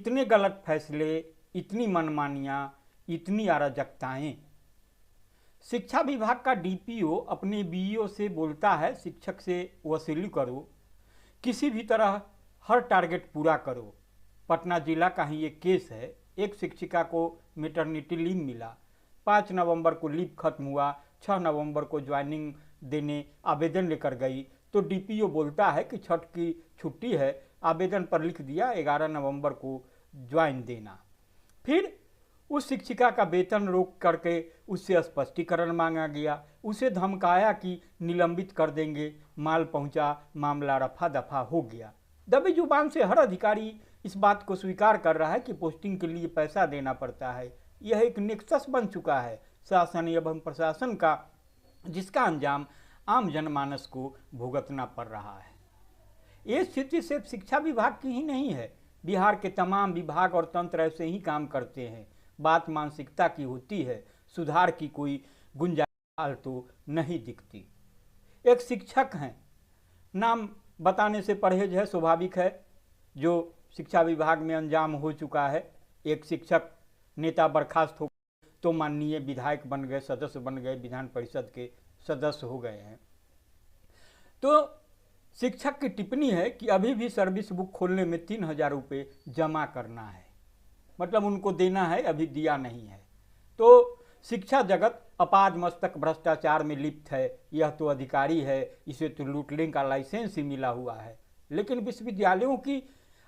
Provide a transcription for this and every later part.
इतने गलत फैसले, इतनी मनमानियां, इतनी अराजकताएं। शिक्षा विभाग का डीपीओ अपने बीईओ से बोलता है शिक्षक से वसूली करो, किसी भी तरह हर टारगेट पूरा करो। पटना जिला का ही एक केस है, एक शिक्षिका को मैटरनिटी लीव मिला, 5 नवंबर को लीव खत्म हुआ, 6 नवंबर को ज्वाइनिंग देने आवेदन लेकर गई तो डीपीओ बोलता है कि छठ की छुट्टी है, आवेदन पर लिख दिया 11 नवंबर को ज्वाइन देना। फिर उस शिक्षिका का वेतन रोक करके उससे स्पष्टीकरण मांगा गया, उसे धमकाया कि निलंबित कर देंगे, माल पहुंचा, मामला रफा दफा हो गया। दबी जुबान से हर अधिकारी इस बात को स्वीकार कर रहा है कि पोस्टिंग के लिए पैसा देना पड़ता है। यह एक नेक्सस बन चुका है शासन एवं प्रशासन का, जिसका अंजाम आम जनमानस को भुगतना पड़ रहा है। ये स्थिति सिर्फ शिक्षा विभाग की ही नहीं है, बिहार के तमाम विभाग और तंत्र ऐसे ही काम करते हैं। बात मानसिकता की होती है, सुधार की कोई गुंजाइश तो नहीं दिखती। एक शिक्षक हैं, नाम बताने से परहेज है, स्वाभाविक है, जो शिक्षा विभाग में अंजाम हो चुका है। एक शिक्षक नेता बर्खास्त हो तो माननीय विधायक बन गए, सदस्य बन गए, विधान परिषद के सदस्य हो गए हैं। तो शिक्षक की टिप्पणी है कि अभी भी सर्विस बुक खोलने में 3000 रुपये जमा करना है, मतलब उनको देना है, अभी दिया नहीं है। तो शिक्षा जगत अपाज मस्तक भ्रष्टाचार में लिप्त है। यह तो अधिकारी है, इसे तो लूटने का लाइसेंस ही मिला हुआ है। लेकिन विश्वविद्यालयों की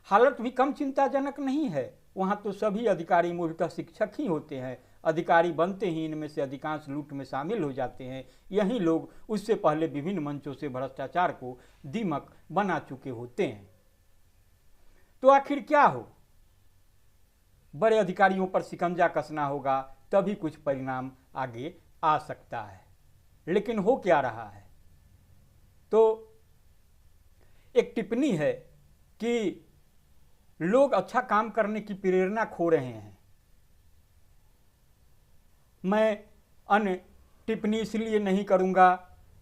हालत भी कम चिंताजनक नहीं है। वहाँ तो सभी अधिकारी मूलतः शिक्षक ही होते हैं। अधिकारी बनते ही इनमें से अधिकांश लूट में शामिल हो जाते हैं। यही लोग उससे पहले विभिन्न मंचों से भ्रष्टाचार को दीमक बना चुके होते हैं। तो आखिर क्या हो? बड़े अधिकारियों पर शिकंजा कसना होगा, तभी कुछ परिणाम आगे आ सकता है। लेकिन हो क्या रहा है? तो एक टिप्पणी है कि लोग अच्छा काम करने की प्रेरणा खो रहे हैं। मैं अन्य टिप्पणी इसलिए नहीं करूंगा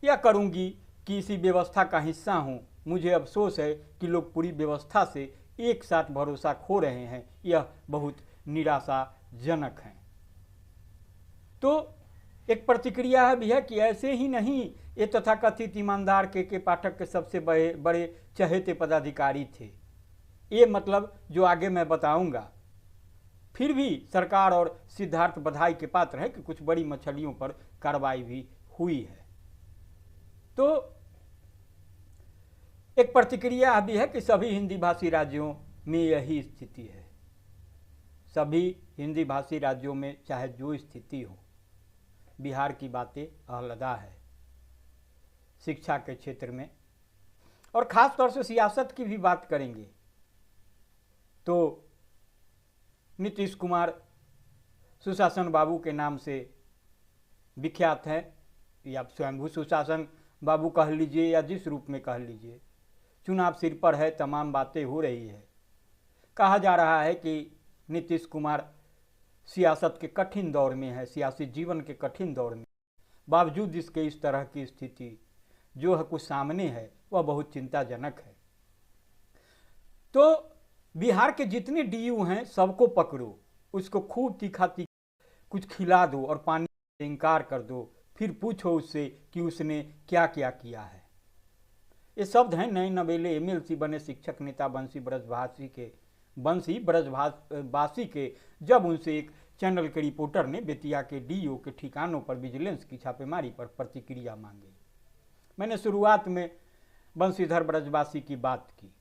या करूंगी कि इसी व्यवस्था का हिस्सा हूं। मुझे अफसोस है कि लोग पूरी व्यवस्था से एक साथ भरोसा खो रहे हैं। यह बहुत निराशाजनक है। तो एक प्रतिक्रिया भी है कि ऐसे ही नहीं, ये तथाकथित ईमानदार के पाठक के सबसे बड़े चहेते पदाधिकारी थे। ये मतलब जो आगे मैं बताऊंगा। फिर भी सरकार और सिद्धार्थ बधाई के पात्र है कि कुछ बड़ी मछलियों पर कार्रवाई भी हुई है। तो एक प्रतिक्रिया भी है कि सभी हिंदी भाषी राज्यों में यही स्थिति है। सभी हिंदी भाषी राज्यों में चाहे जो स्थिति हो, बिहार की बातें अलग है शिक्षा के क्षेत्र में। और खास तौर से सियासत की भी बात करेंगे तो नीतीश कुमार सुशासन बाबू के नाम से विख्यात है, या स्वयंभू सुशासन बाबू कह लीजिए या जिस रूप में कह लीजिए। चुनाव सिर पर है, तमाम बातें हो रही है। कहा जा रहा है कि नीतीश कुमार सियासत के कठिन दौर में है, सियासी जीवन के कठिन दौर में। बावजूद इसके इस तरह की स्थिति जो है कुछ सामने है, वह बहुत चिंताजनक है। तो बिहार के जितने डीयू हैं सबको पकड़ो, उसको खूब तीखा कुछ खिला दो और पानी से इनकार कर दो, फिर पूछो उससे कि उसने क्या क्या किया है। ये शब्द हैं नए नवेले एमएलसी बने शिक्षक नेता बंसी ब्रजवासी के, जब उनसे एक चैनल के रिपोर्टर ने बेतिया के डीओ के ठिकानों पर विजिलेंस की छापेमारी पर प्रतिक्रिया मांगी। मैंने शुरुआत में बंशीधर ब्रजवासी की बात की,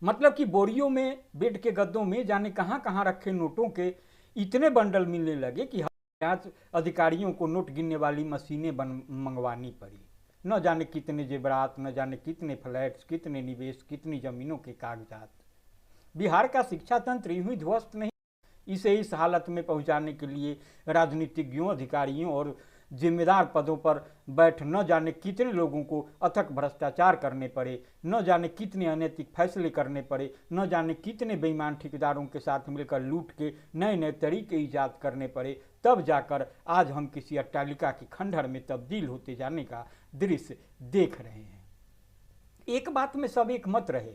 मतलब कि बोरियों में, बेड के गद्दों में जाने कहां कहां रखे नोटों के इतने बंडल मिलने लगे कि जांच अधिकारियों को नोट गिनने वाली मशीनें मंगवानी पड़ी। न जाने कितने जेवरात, न जाने कितने फ्लैट्स, कितने निवेश, कितनी जमीनों के कागजात। बिहार का शिक्षा तंत्र यूं ही ध्वस्त नहीं, इसे इस हालत में पहुंचाने के लिए राजनीतिज्ञों, अधिकारियों और जिम्मेदार पदों पर बैठ न जाने कितने लोगों को अथक भ्रष्टाचार करने पड़े, न जाने कितने अनैतिक फैसले करने पड़े, न जाने कितने बेईमान ठेकेदारों के साथ मिलकर लूट के नए नए तरीके ईजाद करने पड़े, तब जाकर आज हम किसी अट्टालिका के खंडहर में तब्दील होते जाने का दृश्य देख रहे हैं। एक बात में सब एक मत रहे,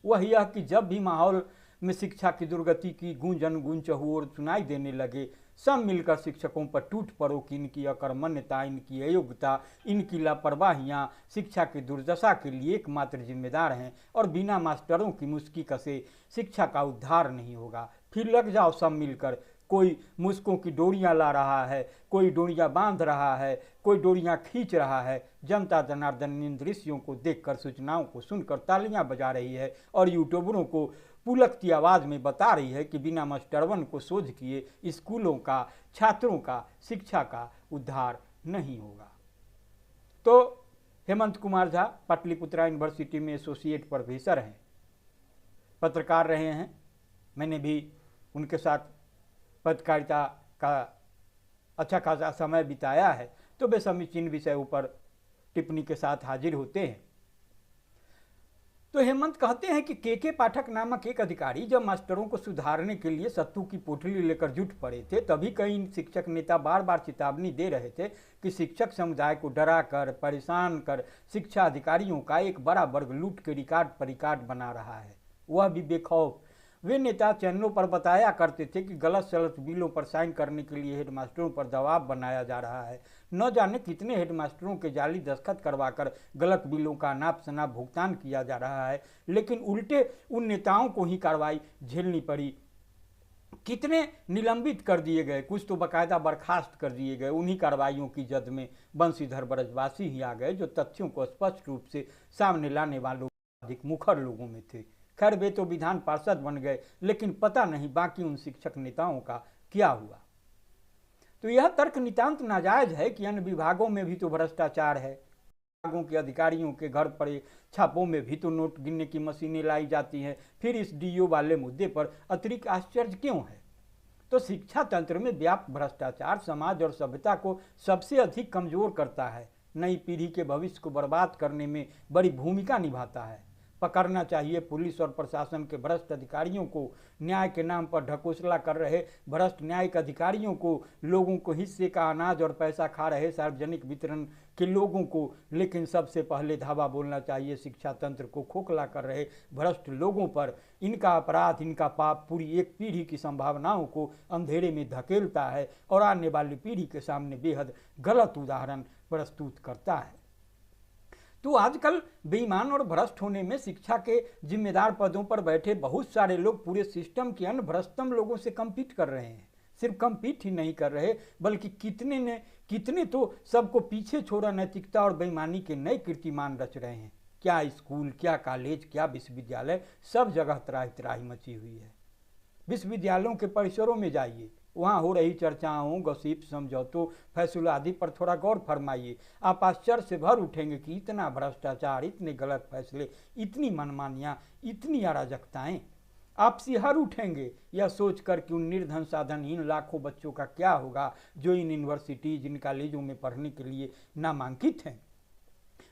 वह यह कि जब भी माहौल में शिक्षा की दुर्गति की गूंजन गूंज और सुनाई देने लगे। सब मिलकर शिक्षकों पर टूट पड़ो कि इनकी अकर्मण्यता, इनकी अयोग्यता, इनकी लापरवाहियाँ शिक्षा की दुर्दशा के लिए एकमात्र जिम्मेदार हैं और बिना मास्टरों की मुस्की कसे शिक्षा का उद्धार नहीं होगा। फिर लग जाओ सब मिलकर, कोई मुस्कों की डोरियां ला रहा है, कोई डोरियां बांध रहा है, कोई डोरियां खींच रहा है। जनता जनार्दन इन दृश्यों को देखकर, सूचनाओं को सुनकर तालियां बजा रही है और यूट्यूबरों को पुलकती आवाज़ में बता रही है कि बिना मास्टरवन को सोझ किए स्कूलों का, छात्रों का, शिक्षा का उद्धार नहीं होगा। तो हेमंत कुमार झा पाटलिपुत्रा यूनिवर्सिटी में एसोसिएट प्रोफेसर हैं, पत्रकार रहे हैं। मैंने भी उनके साथ पत्रकारिता का अच्छा खासा समय बिताया है, तो वे समीचीन विषयों पर टिप्पणी के साथ हाजिर होते हैं। तो हेमंत कहते हैं कि के पाठक नामक एक अधिकारी जब मास्टरों को सुधारने के लिए सत्तू की पोटली लेकर जुट पड़े थे, तभी कई शिक्षक नेता बार बार चेतावनी दे रहे थे कि शिक्षक समुदाय को डरा कर, परेशान कर शिक्षा अधिकारियों का एक बड़ा वर्ग लूट के रिकॉर्ड पर रिकॉर्ड बना रहा है, वह भी बेखौफ। वे नेता चैनलों पर बताया करते थे कि गलत सलत बिलों पर साइन करने के लिए हेडमास्टरों पर दबाव बनाया जा रहा है। न जाने कितने हेडमास्टरों के जाली दस्तखत करवाकर गलत बिलों का नाप शनाप भुगतान किया जा रहा है, लेकिन उल्टे उन नेताओं को ही कार्रवाई झेलनी पड़ी। कितने निलंबित कर दिए गए, कुछ तो बाकायदा बर्खास्त कर दिए गए। उन्हीं कार्रवाइयों की जद में बंशीधर ब्रजवासी ही आ गए, जो तथ्यों को स्पष्ट रूप से सामने लाने वालों अधिक मुखर लोगों में थे। खैर, वे तो विधान पार्षद बन गए, लेकिन पता नहीं बाकी उन शिक्षक नेताओं का क्या हुआ। तो यह तर्क नितांत नाजायज है कि अन्य विभागों में भी तो भ्रष्टाचार है। विभागों के अधिकारियों के घर पड़े छापों में भी तो नोट गिनने की मशीनें लाई जाती हैं। फिर इस डीओ वाले मुद्दे पर अतिरिक्त आश्चर्य क्यों है? तो शिक्षा तंत्र में व्याप्त भ्रष्टाचार समाज और सभ्यता को सबसे अधिक कमजोर करता है, नई पीढ़ी के भविष्य को बर्बाद करने में बड़ी भूमिका निभाता है। पकड़ना चाहिए पुलिस और प्रशासन के भ्रष्ट अधिकारियों को, न्याय के नाम पर ढकोसला कर रहे भ्रष्ट न्यायिक अधिकारियों को, लोगों को हिस्से का अनाज और पैसा खा रहे सार्वजनिक वितरण के लोगों को। लेकिन सबसे पहले धावा बोलना चाहिए शिक्षा तंत्र को खोखला कर रहे भ्रष्ट लोगों पर। इनका अपराध, इनका पाप पूरी एक पीढ़ी की संभावनाओं को अंधेरे में धकेलता है और आने वाली पीढ़ी के सामने बेहद गलत उदाहरण प्रस्तुत करता है। तो आजकल बेईमान और भ्रष्ट होने में शिक्षा के जिम्मेदार पदों पर बैठे बहुत सारे लोग पूरे सिस्टम के अन्य भ्रष्टतम लोगों से कम्पीट कर रहे हैं। सिर्फ कम्पीट ही नहीं कर रहे, बल्कि कितने तो सबको पीछे छोड़ा नैतिकता और बेईमानी के नए कीर्तिमान रच रहे हैं। क्या स्कूल, क्या कॉलेज, क्या विश्वविद्यालय, सब जगह त्राही त्राही मची हुई है। विश्वविद्यालयों के परिसरों में जाइए, वहाँ हो रही चर्चाओं, गॉसिप, समझौतों, फैसलों आदि पर थोड़ा गौर फरमाइए। आप आश्चर्य से भर उठेंगे कि इतना भ्रष्टाचार, इतने गलत फैसले, इतनी मनमानियाँ, इतनी अराजकताएं। आप सिहर उठेंगे यह सोचकर कि उन निर्धन साधनहीन लाखों बच्चों का क्या होगा जो इन यूनिवर्सिटीज, इन कॉलेजों में पढ़ने के लिए नामांकित हैं।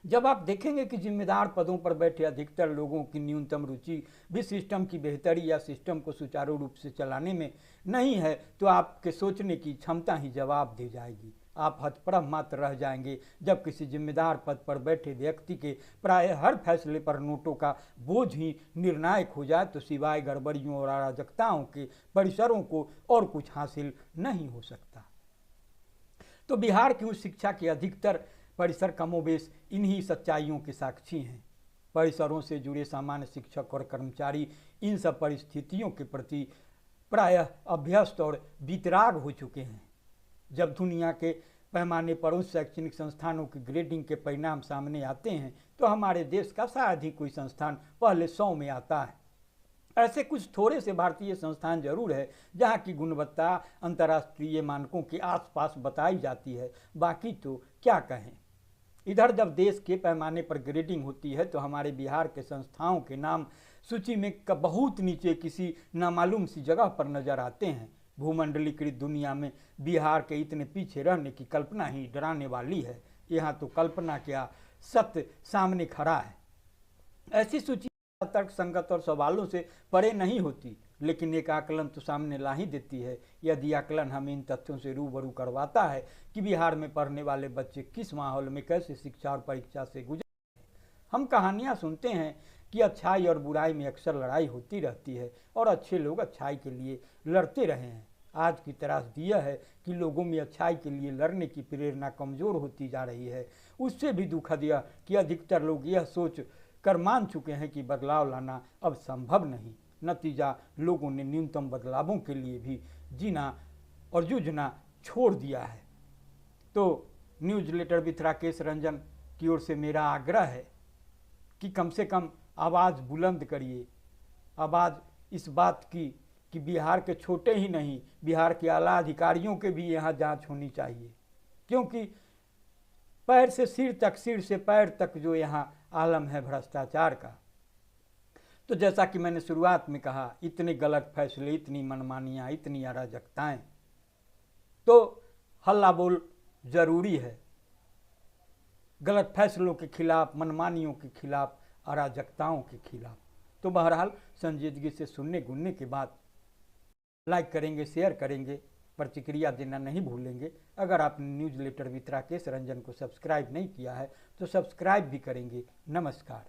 जब आप देखेंगे कि जिम्मेदार पदों पर बैठे अधिकतर लोगों की न्यूनतम रुचि भी सिस्टम की बेहतरी या सिस्टम को सुचारू रूप से चलाने में नहीं है, तो आपके सोचने की क्षमता ही जवाब दे जाएगी। आप हतप्रभ मात्र रह जाएंगे जब किसी जिम्मेदार पद पर बैठे व्यक्ति के प्राय हर फैसले पर नोटों का बोझ ही निर्णायक हो जाए, तो सिवाय गड़बड़ियों और अराजकताओं के परिसरों को और कुछ हासिल नहीं हो सकता। तो बिहार की उस शिक्षा के अधिकतर परिसर कमोबेश इन्हीं सच्चाइयों के साक्षी हैं। परिसरों से जुड़े सामान्य शिक्षक और कर्मचारी इन सब परिस्थितियों के प्रति प्रायः अभ्यस्त और वितराग हो चुके हैं। जब दुनिया के पैमाने पर उस शैक्षणिक संस्थानों की ग्रेडिंग के परिणाम सामने आते हैं, तो हमारे देश का शायद ही कोई संस्थान पहले 100 में आता है। ऐसे कुछ थोड़े से भारतीय संस्थान जरूर है जहाँ की गुणवत्ता अंतर्राष्ट्रीय मानकों के आसपास बताई जाती है, बाकी तो क्या कहें। इधर जब देश के पैमाने पर ग्रेडिंग होती है, तो हमारे बिहार के संस्थाओं के नाम सूची में बहुत नीचे किसी नामालूम सी जगह पर नजर आते हैं। भूमंडलीकृत दुनिया में बिहार के इतने पीछे रहने की कल्पना ही डराने वाली है। यहाँ तो कल्पना क्या, सत्य सामने खड़ा है। ऐसी सूची तर्क संगत और सवालों से परे नहीं होती, लेकिन एक आकलन तो सामने ला ही देती है। यदि आकलन हमें इन तथ्यों से रूबरू करवाता है कि बिहार में पढ़ने वाले बच्चे किस माहौल में कैसे शिक्षा और परीक्षा से गुजर। हम कहानियाँ सुनते हैं कि अच्छाई और बुराई में अक्सर लड़ाई होती रहती है और अच्छे लोग अच्छाई के लिए लड़ते रहे हैं। आज की त्रासदी यह है कि लोगों में अच्छाई के लिए लड़ने की प्रेरणा कमज़ोर होती जा रही है। उससे भी दुखद यह कि अधिकतर लोग यह सोच कर मान चुके हैं कि बदलाव लाना अब संभव नहीं। नतीजा, लोगों ने न्यूनतम बदलावों के लिए भी जीना और जूझना छोड़ दिया है। तो न्यूज़लेटर विथ राकेश रंजन की ओर से मेरा आग्रह है कि कम से कम आवाज़ बुलंद करिए, आवाज़ इस बात की कि बिहार के छोटे ही नहीं, बिहार के आला अधिकारियों के भी यहाँ जांच होनी चाहिए, क्योंकि पैर से सिर तक, सिर से पैर तक जो यहाँ आलम है भ्रष्टाचार का। तो जैसा कि मैंने शुरुआत में कहा, इतने गलत फैसले, इतनी मनमानियाँ, इतनी अराजकताएं, तो हल्ला बोल जरूरी है। गलत फैसलों के खिलाफ, मनमानियों के खिलाफ, अराजकताओं के खिलाफ। तो बहरहाल संजीदगी से सुनने गुनने के बाद लाइक करेंगे, शेयर करेंगे, प्रतिक्रिया देना नहीं भूलेंगे। अगर आपने न्यूज़लेटर विथ राकेश रंजन को सब्सक्राइब नहीं किया है तो सब्सक्राइब भी करेंगे। नमस्कार।